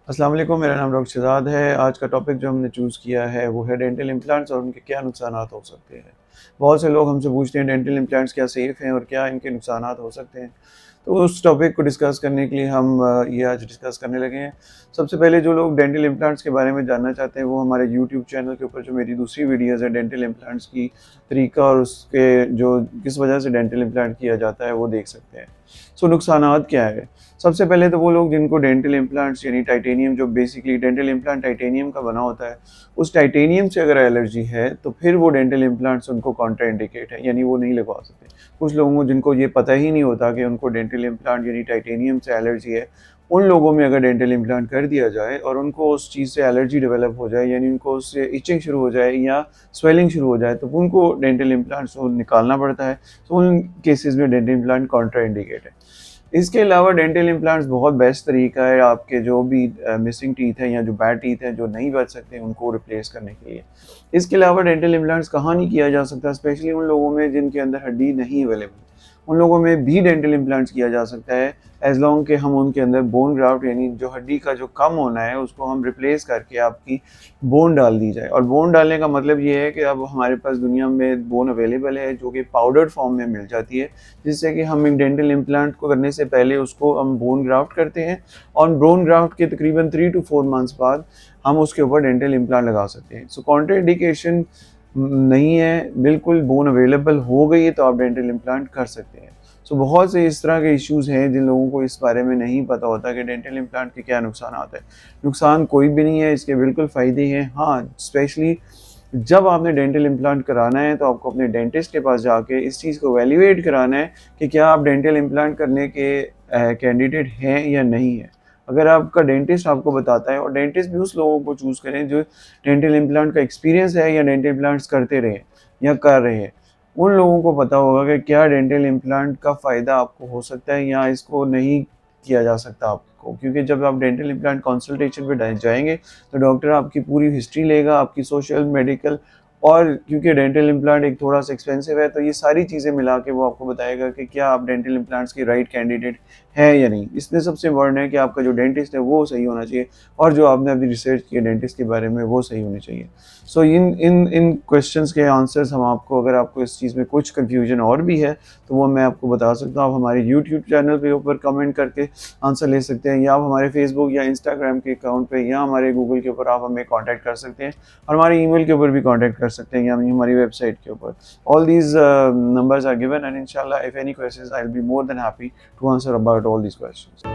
अस्सलाम वालेकुम, मेरा नाम डॉक्टर शहज़ाद है। आज का टॉपिक जो हमने चूज़ किया है वो है डेंटल इम्प्लांट्स और उनके क्या नुकसानात हो सकते हैं। बहुत से लोग हमसे पूछते हैं डेंटल इम्प्लांट्स क्या सेफ़ हैं और क्या इनके नुकसानात हो सकते हैं। तो उस टॉपिक को डिस्कस करने के लिए हम ये आज डिस्कस करने लगे हैं। सबसे पहले जो लोग डेंटल इम्प्लांट्स के बारे में जानना चाहते हैं वो हमारे यूट्यूब चैनल के ऊपर जो मेरी दूसरी वीडियोज़ है डेंटल इम्प्लांट्स की तरीका और उसके जो किस वजह से डेंटल इम्प्लांट किया जाता है वो देख सकते हैं। सो नुकसानात क्या है? सबसे पहले तो वो लोग जिनको डेंटल इम्प्लांट्स यानी टाइटेनियम जो बेसिकली डेंटल इम्प्लांट टाइटेनियम का बना होता है, उस टाइटेनियम से अगर एलर्जी है तो फिर वो डेंटल इम्प्लांट्स उनको कॉन्ट्राइंडिकेट है यानी वो नहीं लगवा सकते। कुछ लोगों को जिनको ये पता ही नहीं होता कि उनको डेंटल इम्प्लांट यानी टाइटेनियम से एलर्जी है, उन लोगों में अगर डेंटल इम्प्लांट कर दिया जाए और उनको उस चीज़ से एलर्जी डेवलप हो जाए यानी उनको उससे इचिंग शुरू हो जाए या स्वेलिंग शुरू हो जाए तो उनको डेंटल इम्प्लांट्स को निकालना पड़ता है। तो उन केसेस में डेंटल इम्प्लांट कॉन्ट्राइंडिकेट है। इसके अलावा डेंटल इम्प्लांट्स बहुत बेस्ट तरीका है आपके जो भी मिसिंग टीथ हैं या जो बैड टीथ हैं जो नहीं बच सकते उनको रिप्लेस करने के लिए। इसके अलावा डेंटल इम्प्लांट्स कहाँ नहीं किया जा सकता, स्पेशली उन लोगों में जिनके अंदर हड्डी नहीं अवेलेबल, उन लोगों में भी डेंटल इम्प्लांट्स किया जा सकता है एज़ लॉन्ग कि हम उनके अंदर बोन ग्राफ्ट यानी जो हड्डी का जो कम होना है उसको हम रिप्लेस करके आपकी बोन डाल दी जाए। और बोन डालने का मतलब ये है कि अब हमारे पास दुनिया में बोन अवेलेबल है जो कि पाउडर्ड फॉर्म में मिल जाती है, जिससे कि हम एक डेंटल इम्प्लांट को करने से पहले उसको हम बोन ग्राफ्ट करते हैं और बोन ग्राफ्ट के तकरीबन 3 to 4 मंथ्स बाद हम उसके ऊपर डेंटल इम्प्लांट लगा सकते हैं। सो कॉन्ट्राइंडिकेशन नहीं है, बिल्कुल बोन अवेलेबल हो गई है तो आप डेंटल इम्प्लांट कर सकते हैं। सो बहुत से इस तरह के इश्यूज़ हैं जिन लोगों को इस बारे में नहीं पता होता कि डेंटल इम्प्लांट के क्या नुकसानात हैं। नुकसान कोई भी नहीं है, इसके बिल्कुल फ़ायदे हैं। हाँ, स्पेशली जब आपने डेंटल इम्प्लांट कराना है तो आपको अपने डेंटिस्ट के पास जाके इस चीज़ को वैल्यूएट कराना है कि क्या आप डेंटल इम्प्लांट करने के कैंडिडेट हैं या नहीं है। अगर आपका डेंटिस्ट आपको बताता है, और डेंटिस्ट भी उस लोगों को चूज़ करें जो डेंटल इम्प्लांट का एक्सपीरियंस है या डेंटल इम्प्लांट्स करते रहे या कर रहे हैं। उन लोगों को पता होगा कि क्या डेंटल इम्प्लांट का फ़ायदा आपको हो सकता है या इसको नहीं किया जा सकता आपको, क्योंकि जब आप डेंटल इम्प्लांट कंसल्टेशन पे जाएँगे तो डॉक्टर आपकी पूरी हिस्ट्री लेगा, आपकी सोशल, मेडिकल, और क्योंकि डेंटल इम्प्लांट एक थोड़ा-सा एक्सपेंसिव है तो ये सारी चीज़ें मिला के वो आपको बताएगा कि क्या आप डेंटल इम्प्लांट्स के राइट कैंडिडेट हैं या नहीं। इसमें सबसे इम्पोर्टेंट है कि आपका जो डेंटिस्ट है वो सही होना चाहिए और जो आपने अभी रिसर्च की है डेंटिस्ट के बारे में वो सही होनी चाहिए। सो इन इन इन क्वेश्चंस के आंसर्स हम आपको, अगर आपको इस चीज़ में कुछ कन्फ्यूजन और भी है तो वो मैं आपको बता सकता हूँ। आप हमारे यूट्यूब चैनल के ऊपर कमेंट करके आंसर ले सकते हैं, या आप हमारे फेसबुक या इंस्टाग्राम के अकाउंट पे या हमारे गूगल के ऊपर आप हमें कॉन्टैक्ट कर सकते हैं और हमारे ईमेल के ऊपर भी कॉन्टैक्ट कर सकते हैं या हमारी वेबसाइट के ऊपर। All these numbers are given and inshallah if any questions I'll be more than happy to answer about all these questions.